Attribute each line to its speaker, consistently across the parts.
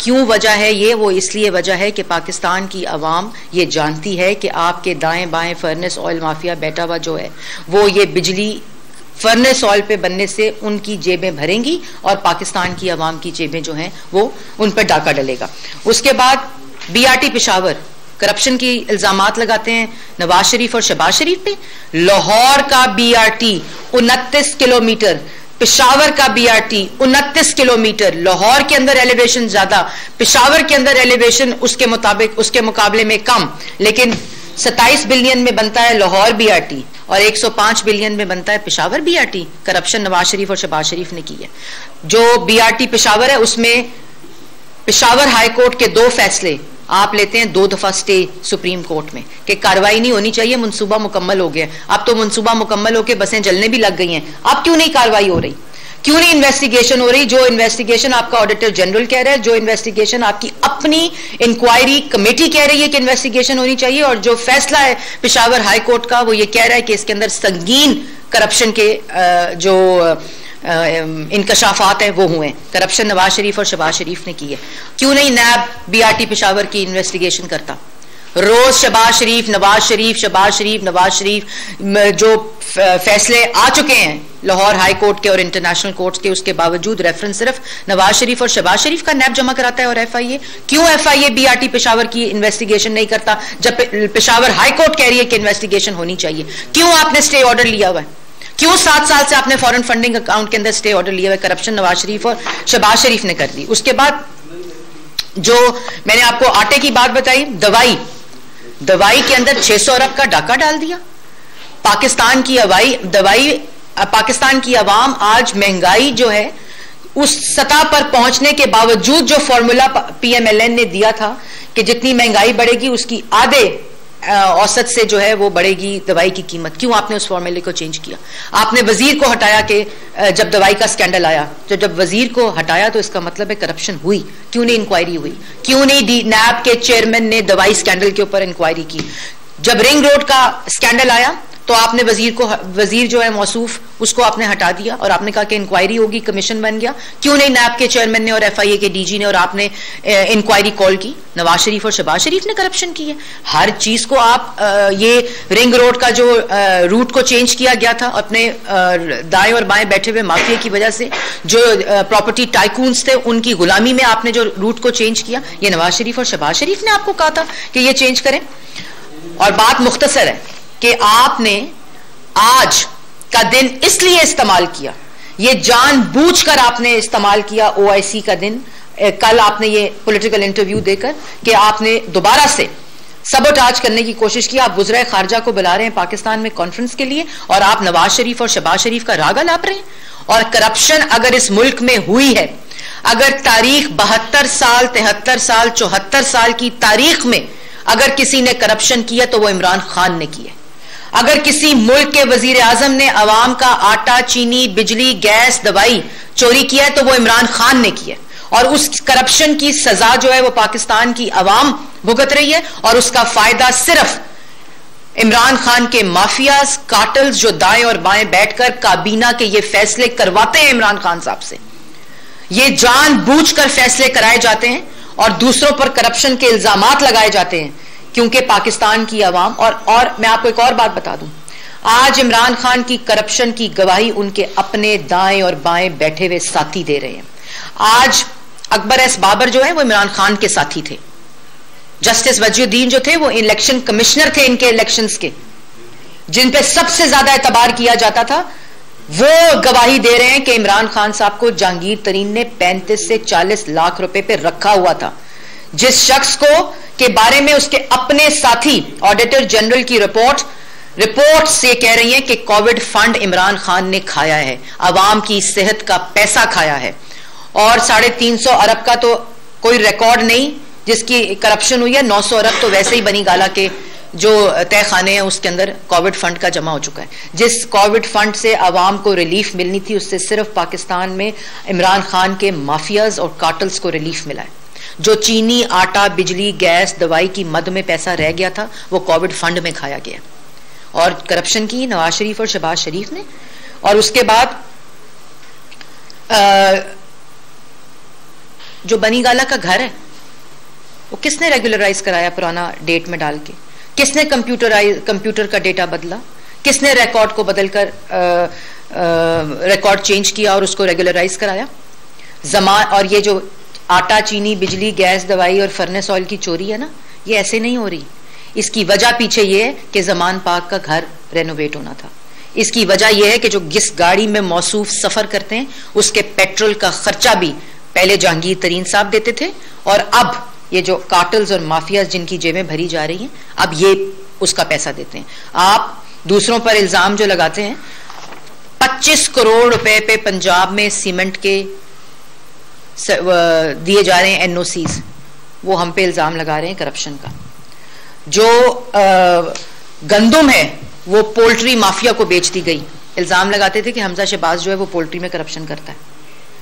Speaker 1: क्यों वजह है ये? वो इसलिए वजह है कि पाकिस्तान की अवाम ये जानती है कि आपके दाएं बाएं फर्नेस ऑयल माफिया बैठा हुआ जो है वो ये बिजली फर्नेस ऑयल पे बनने से उनकी जेबें भरेंगी और पाकिस्तान की अवाम की जेबें जो हैं वो उन पर डाका डलेगा। उसके बाद बीआरटी पेशावर करप्शन की इल्जामात लगाते हैं नवाज शरीफ और शहबाज शरीफ पे। लाहौर का बीआरटी 29 किलोमीटर, पेशावर का बीआरटी 29 किलोमीटर। लाहौर के अंदर एलिवेशन ज्यादा, पेशावर के अंदर एलिवेशन उसके मुकाबले में कम, लेकिन 27 बिलियन में बनता है लाहौर बीआरटी और 105 बिलियन में बनता है पेशावर बीआरटी। करप्शन नवाज शरीफ और शहबाज शरीफ ने की है। जो बीआरटी पेशावर है उसमें पेशावर हाई कोर्ट के 2 फैसले आप लेते हैं 2 दफा स्टे सुप्रीम कोर्ट में कि कार्रवाई नहीं होनी चाहिए, मंसूबा मुकम्मल हो गया। अब तो मंसूबा मुकम्मल होकर बसें जलने भी लग गई हैं, अब क्यों नहीं कार्रवाई हो रही? क्यों नहीं इन्वेस्टिगेशन हो रही? जो इन्वेस्टिगेशन आपका ऑडिटर जनरल कह रहा है, जो इन्वेस्टिगेशन आपकी अपनी इंक्वायरी कमेटी कह रही है कि इन्वेस्टिगेशन होनी चाहिए, और जो फैसला है पेशावर हाई कोर्ट का वो ये कह रहा है कि इसके अंदर संगीन करप्शन के जो इंकशाफात है वो हुए। करप्शन नवाज शरीफ और शहबाज शरीफ ने की है। क्यों नहीं नैब बीआरटी पेशावर की इन्वेस्टिगेशन करता? रोज शहबाज शरीफ, नवाज शरीफ, शहबाज शरीफ, नवाज शरीफ, जो फैसले आ चुके हैं लाहौर हाई कोर्ट के और इंटरनेशनल कोर्ट्स के, उसके बावजूद रेफरेंस सिर्फ नवाज शरीफ और शहबाज शरीफ का नैब जमा कराता है और एफआईए। क्यों एफआईए बीआरटी पेशावर की इन्वेस्टिगेशन नहीं करता जब पेशावर हाई कोर्ट कह रही है कि इन्वेस्टिगेशन होनी चाहिए? क्यों आपने स्टे ऑर्डर लिया हुआ है? क्यों 7 साल से आपने फॉरेन फंडिंग अकाउंट के अंदर स्टे ऑर्डर लिया हुआ है? करप्शन नवाज शरीफ और शहबाज शरीफ ने कर दी। उसके बाद जो मैंने आपको आटे की बात बताई, दवाई के अंदर 600 अरब का डाका डाल दिया। पाकिस्तान की अवाम आज महंगाई जो है उस सतह पर पहुंचने के बावजूद जो फॉर्मूला पीएमएलएन ने दिया था कि जितनी महंगाई बढ़ेगी उसकी आधे औसत से जो है वो बढ़ेगी दवाई की कीमत, क्यों आपने उस फॉर्मूले को चेंज किया? आपने वजीर को हटाया कि जब दवाई का स्कैंडल आया, जब वजीर को हटाया तो इसका मतलब है करप्शन हुई। क्यों नहीं इंक्वायरी हुई? क्यों नहीं नैब के चेयरमैन ने दवाई स्कैंडल के ऊपर इंक्वायरी की? जब रिंग रोड का स्कैंडल आया तो आपने वजीर जो है मौसूफ उसको आपने हटा दिया और आपने कहा कि इंक्वायरी होगी, कमीशन बन गया। क्यों नहीं नैब के चेयरमैन ने और एफआईए के डीजी ने और आपने इंक्वायरी कॉल की? नवाज शरीफ और शहबाज शरीफ ने करप्शन की है। हर चीज को आप ये रिंग रोड का जो रूट को चेंज किया गया था अपने दाएं और बाएं बैठे हुए माफिया की वजह से, जो प्रॉपर्टी टाइकून्स थे उनकी गुलामी में आपने जो रूट को चेंज किया, ये नवाज शरीफ और शहबाज शरीफ ने आपको कहा था कि ये चेंज करें। और बात मुख्तसर है कि आपने आज का दिन इसलिए इस्तेमाल किया, ये जानबूझकर आपने इस्तेमाल किया ओआईसी का दिन। कल आपने ये पॉलिटिकल इंटरव्यू देकर कि आपने दोबारा से सबोटाज करने की कोशिश की। आप वज़ीर खारजा को बुला रहे हैं पाकिस्तान में कॉन्फ्रेंस के लिए और आप नवाज शरीफ और शहबाज शरीफ का राग लाप रहे हैं। और करप्शन अगर इस मुल्क में हुई है, अगर तारीख 72 साल, 73 साल, 74 साल की तारीख में अगर किसी ने करप्शन किया तो वो इमरान खान ने किया। अगर किसी मुल्क के वजीर आजम ने अवाम का आटा, चीनी, बिजली, गैस, दवाई चोरी किया है तो वो इमरान खान ने किया। और उस करप्शन की सजा जो है वो पाकिस्तान की अवाम भुगत रही है और उसका फायदा सिर्फ इमरान खान के माफियाज, कार्टल्स जो दाएं और बाएं बैठकर काबीना के ये फैसले करवाते हैं इमरान खान साहब से। ये जानबूझकर फैसले कराए जाते हैं और दूसरों पर करप्शन के इल्जामात लगाए जाते हैं क्योंकि पाकिस्तान की अवाम और मैं आपको एक और बात बता दूं, आज इमरान खान की करप्शन की गवाही उनके अपने दाएं और बाएं बैठे हुए साथी दे रहे हैं। आज अकबर एस बाबर जो है वो इमरान खान के साथी थे। जस्टिस वजीउद्दीन जो थे वो इलेक्शन कमिश्नर थे इनके इलेक्शंस के, जिन पे सबसे ज्यादा एतबार किया जाता था, वो गवाही दे रहे हैं कि इमरान खान साहब को जहांगीर तरीन ने 35 से 40 लाख रुपए पे रखा हुआ था। जिस शख्स को के बारे में उसके अपने साथी ऑडिटर जनरल की रिपोर्ट से कह रही है कि कोविड फंड इमरान खान ने खाया है, अवाम की सेहत का पैसा खाया है। और 350 अरब का तो कोई रिकॉर्ड नहीं जिसकी करप्शन हुई है। 900 अरब तो वैसे ही बनी गाला के जो तय खाने हैं उसके अंदर कोविड फंड का जमा हो चुका है। जिस कोविड फंड से अवाम को रिलीफ मिलनी थी उससे सिर्फ पाकिस्तान में इमरान खान के माफियाज और कार्टल्स को रिलीफ मिला है। जो चीनी, आटा, बिजली, गैस, दवाई की मद में पैसा रह गया था वो कोविड फंड में खाया गया। और करप्शन की नवाज शरीफ और शहबाज शरीफ ने। और उसके बाद जो बनीगाला का घर है वो किसने रेगुलराइज कराया पुराना डेट में डाल के? किसने कंप्यूटर का डेटा बदला? किसने रिकॉर्ड को बदलकर रिकॉर्ड चेंज किया और उसको रेगुलराइज कराया? और ये जो आटा, चीनी, बिजली, गैस, दवाई और फर्नेस ऑयल की चोरी है ना, ये ऐसे नहीं हो रही। इसकी वजह पीछे ये है कि जमान पाक का घर रेनोवेट होना था। इसकी वजह यह है कि जो जिस गाड़ी में मौसूफ सफर करते हैं उसके पेट्रोल का खर्चा भी पहले जहांगीर तरीन साहब देते थे, और अब ये जो कार्टल्स और माफियाज जिनकी जेबें भरी जा रही हैं, अब ये उसका पैसा देते हैं। आप दूसरों पर इल्जाम जो लगाते हैं, 25 करोड़ रुपए पे पंजाब में सीमेंट के दिए जा रहे हैं एनओसीज, वो हम पे इल्जाम लगा रहे हैं करप्शन का। जो गंदुम है वो पोल्ट्री माफिया को बेच दी गई, इल्जाम लगाते थे कि हमजा शहबाज जो है वो पोल्ट्री में करप्शन करता है।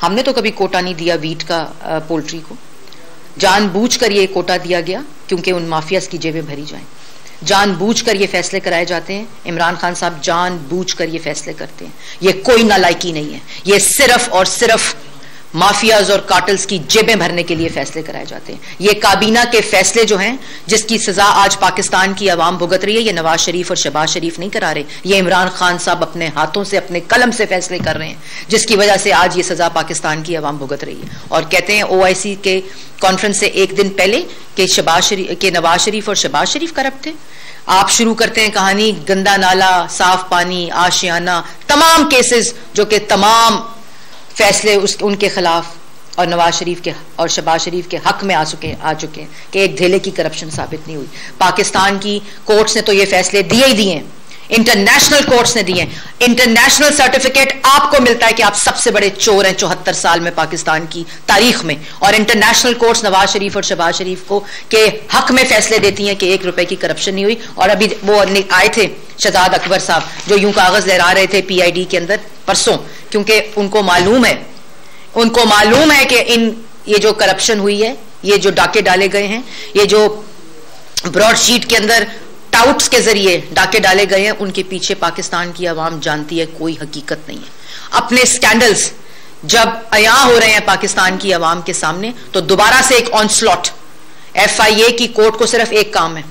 Speaker 1: हमने तो कभी कोटा नहीं दिया वीट का पोल्ट्री को, जानबूझकर ये कोटा दिया गया क्योंकि उन माफियाज की जेबें भरी जाएं। जानबूझकर ये फैसले कराए जाते हैं। इमरान खान साहब जानबूझकर ये फैसले करते हैं। ये कोई नालायकी नहीं है, ये सिर्फ और सिर्फ माफियाज और कार्टल्स की जेबें भरने के लिए फैसले कराए जाते हैं। ये काबीना के फैसले जो हैं, जिसकी सजा आज पाकिस्तान की आवाम भुगत रही है, ये नवाज शरीफ और शहबाज शरीफ नहीं करा रहे, ये इमरान खान साहब अपने हाथों से, अपने कलम से फैसले कर रहे हैं, जिसकी वजह से आज ये सजा पाकिस्तान की आवाम भुगत रही है। और कहते हैं OIC के कॉन्फ्रेंस से एक दिन पहले कि नवाज शरीफ और शहबाज शरीफ करप्ट थे। आप शुरू करते हैं कहानी गंदा नाला, साफ पानी, आशियाना, तमाम केसेस जो कि तमाम फैसले उनके खिलाफ और नवाज शरीफ के और शहबाज शरीफ के हक में आ चुके हैं कि एक धेले की करप्शन साबित नहीं हुई। पाकिस्तान की कोर्ट्स ने तो ये फैसले दिए ही दिए, इंटरनेशनल कोर्ट्स ने दिए। इंटरनेशनल सर्टिफिकेट आपको मिलता है कि आप सबसे बड़े चोर हैं 74 साल में पाकिस्तान की तारीख में, और इंटरनेशनल कोर्ट्स नवाज शरीफ और शहबाज शरीफ को के हक में फैसले देती हैं कि 1 रुपए की करप्शन नहीं हुई। और अभी वो आए थे शहजाद अकबर साहब, जो यूं कागज लहरा रहे थे PID के अंदर परसों, क्योंकि उनको मालूम है कि ये जो करप्शन हुई है, ये जो डाके डाले गए हैं, ये जो ब्रॉडशीट के अंदर टाउट्स के जरिए डाके डाले गए हैं, उनके पीछे पाकिस्तान की आवाम जानती है कोई हकीकत नहीं है। अपने स्कैंडल्स जब अयां हो रहे हैं पाकिस्तान की आवाम के सामने, तो दोबारा से एक ऑनस्लॉट। FIA की कोर्ट को सिर्फ एक काम है,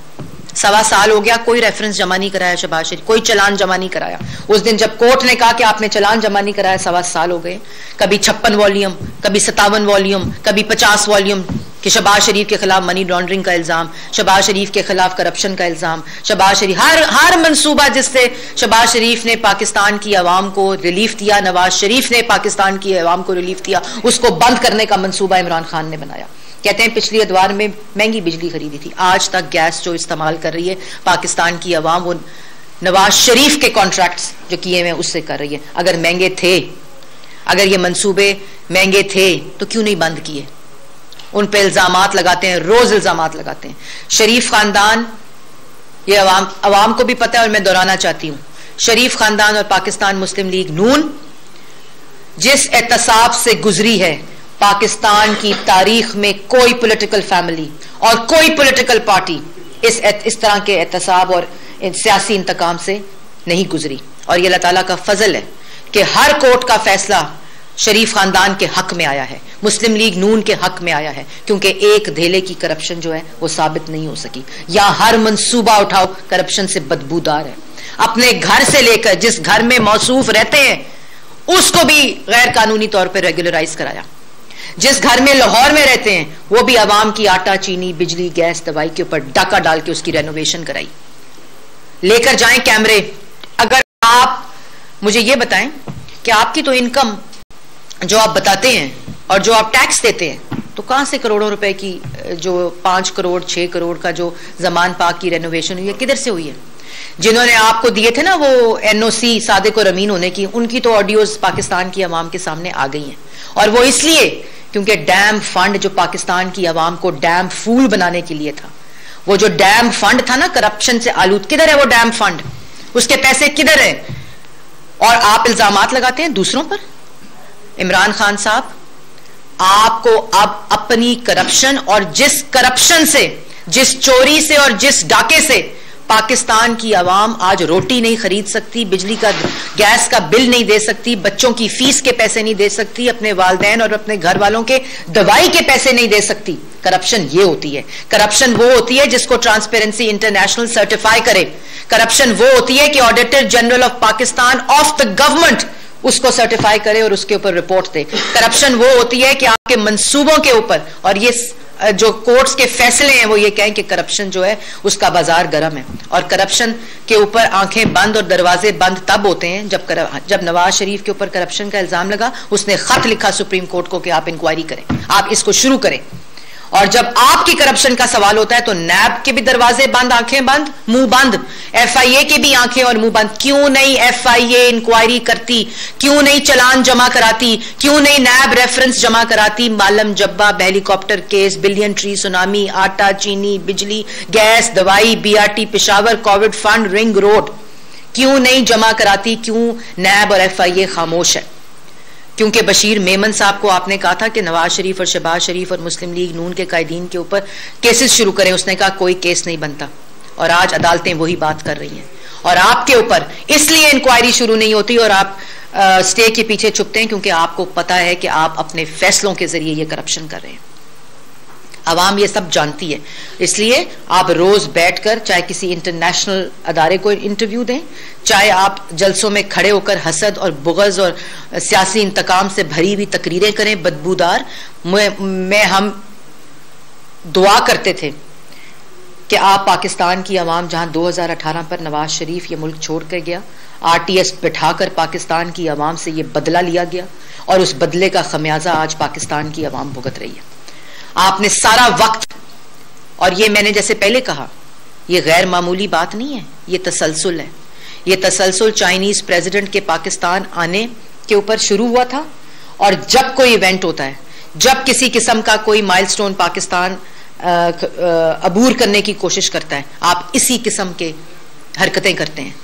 Speaker 1: 1.25 साल हो गया, कोई रेफरेंस जमा नहीं कराया शहबाज शरीफ, कोई चलान जमा नहीं कराया। उस दिन जब कोर्ट ने कहा कि आपने चलान जमा नहीं कराया, 1.25 साल हो गए। कभी 56 वॉल्यूम, कभी 57 वॉल्यूम, कभी 50 वॉल्यूम कि शहबाज शरीफ के खिलाफ मनी लॉन्ड्रिंग का इल्जाम, शहबाज शरीफ के खिलाफ करप्शन का इल्जाम, शहबाज शरीफ हर मंसूबा जिससे शहबाज शरीफ ने पाकिस्तान की आवाम को रिलीफ दिया, नवाज शरीफ ने पाकिस्तान की आवाम को रिलीफ दिया, उसको बंद करने का मंसूबा इमरान खान ने बनाया। कहते हैं पिछली अदवार में महंगी बिजली खरीदी थी, आज तक गैस जो इस्तेमाल कर रही है पाकिस्तान की आवाम, वो नवाज शरीफ के कॉन्ट्रैक्ट्स जो किए हुए उससे कर रही है। अगर महंगे थे, अगर ये मंसूबे महंगे थे तो क्यों नहीं बंद किए? उन पे इल्जामात लगाते हैं, रोज इल्जामात लगाते हैं। शरीफ खानदान, ये अवाम को भी पता है और मैं दोहराना चाहती हूं, शरीफ खानदान और पाकिस्तान मुस्लिम लीग नून जिस एहतसाब से गुजरी है, पाकिस्तान की तारीख में कोई पॉलिटिकल फैमिली और कोई पॉलिटिकल पार्टी इस तरह के एहतसाब और सियासी इंतकाम से नहीं गुजरी। और ये अल्लाह ताला का फजल है कि हर कोर्ट का फैसला शरीफ खानदान के हक में आया है, मुस्लिम लीग नून के हक में आया है, क्योंकि एक धेले की करप्शन जो है वो साबित नहीं हो सकी। या हर मंसूबा उठाओ करप्शन से बदबूदार है। अपने घर से लेकर जिस घर में मौसूफ रहते हैं उसको भी गैर कानूनी तौर पर रेगुलराइज कराया। जिस घर में लाहौर में रहते हैं वो भी अवाम की आटा, चीनी, बिजली, गैस, दवाई के ऊपर डाका डाल के उसकी रेनोवेशन कराई। लेकर जाएं कैमरे। अगर आप मुझे ये बताएं कि आपकी तो इनकम जो आप बताते हैं और जो आप टैक्स देते हैं, तो कहां से करोड़ों रुपए की जो 5 करोड़ 6 करोड़ का जो जमान पाक की रेनोवेशन हुई है, किधर से हुई है? जिन्होंने आपको दिए थे ना वो NOC सादिक और अमीन होने की, उनकी तो ऑडियोज पाकिस्तान की आवाम के सामने आ गई हैं। और वो इसलिए क्योंकि डैम फंड जो पाकिस्तान की आवाम को डैम फूल बनाने के लिए था, वो जो डैम फंड था ना करप्शन से आलूद, किधर है वो डैम फंड? उसके पैसे किधर है? और आप इल्जामात लगाते हैं दूसरों पर। इमरान खान साहब, आपको अब अपनी करप्शन और जिस करप्शन से, जिस चोरी से और जिस डाके से पाकिस्तान की आवाम आज रोटी नहीं खरीद सकती, बिजली का गैस का बिल नहीं दे सकती, बच्चों की फीस के पैसे नहीं दे सकती, अपने वालिदैन और अपने घर वालों के दवाई के पैसे नहीं दे सकती। करप्शन ये होती है। करप्शन वो होती है जिसको ट्रांसपेरेंसी इंटरनेशनल सर्टिफाई करे। करप्शन वो होती है कि auditor general of Pakistan of the government उसको सर्टिफाई करे और उसके ऊपर रिपोर्ट दे। करप्शन वो होती है कि आपके मंसूबों के ऊपर, और ये जो कोर्ट्स के फैसले हैं वो ये कहें कि करप्शन जो है उसका बाजार गर्म है। और करप्शन के ऊपर आंखें बंद और दरवाजे बंद तब होते हैं जब नवाज शरीफ के ऊपर करप्शन का इल्जाम लगा, उसने खत लिखा सुप्रीम कोर्ट को कि आप इंक्वायरी करें, आप इसको शुरू करें। और जब आपकी करप्शन का सवाल होता है तो नैब के भी दरवाजे बंद, आंखें बंद, मुंह बंद, FIA के भी आंखें और मुंह बंद। क्यों नहीं FIA इंक्वायरी करती? क्यों नहीं चलान जमा कराती? क्यों नहीं नैब रेफरेंस जमा कराती? Malam Jabba helicopter case, billion tree tsunami, आटा, चीनी, बिजली, गैस, दवाई, BRT Peshawar, Covid fund, ring road, क्यों नहीं जमा कराती? क्यों नैब और FIA खामोश है? क्योंकि बशीर मेमन साहब को आपने कहा था कि नवाज शरीफ और शहबाज शरीफ और मुस्लिम लीग नून के कायदीन के ऊपर केसेस शुरू करें, उसने कहा कोई केस नहीं बनता। और आज अदालतें वही बात कर रही हैं और आपके ऊपर इसलिए इंक्वायरी शुरू नहीं होती और आप स्टे के पीछे छुपते हैं क्योंकि आपको पता है कि आप अपने फैसलों के जरिए ये करप्शन कर रहे हैं। अवाम ये सब जानती है, इसलिए आप रोज बैठकर चाहे किसी इंटरनेशनल अदारे को इंटरव्यू दें, चाहे आप जलसों में खड़े होकर हसद और बुग़ज़ और सियासी इंतकाम से भरी हुई तकरीरें करें बदबूदार। हम दुआ करते थे कि आप पाकिस्तान की अवाम जहां 2018 पर नवाज शरीफ ये मुल्क छोड़ कर गया, RTS बिठाकर पाकिस्तान की अवाम से ये बदला लिया गया और उस बदले का खमियाजा आज पाकिस्तान की अवाम भुगत रही है। आपने सारा वक्त, और ये मैंने जैसे पहले कहा, ये गैर मामूली बात नहीं है, ये तसलसल है। ये तसलसल चाइनीज प्रेसिडेंट के पाकिस्तान आने के ऊपर शुरू हुआ था और जब कोई इवेंट होता है, जब किसी किस्म का कोई माइलस्टोन पाकिस्तान अबूर करने की कोशिश करता है, आप इसी किस्म के हरकतें करते हैं।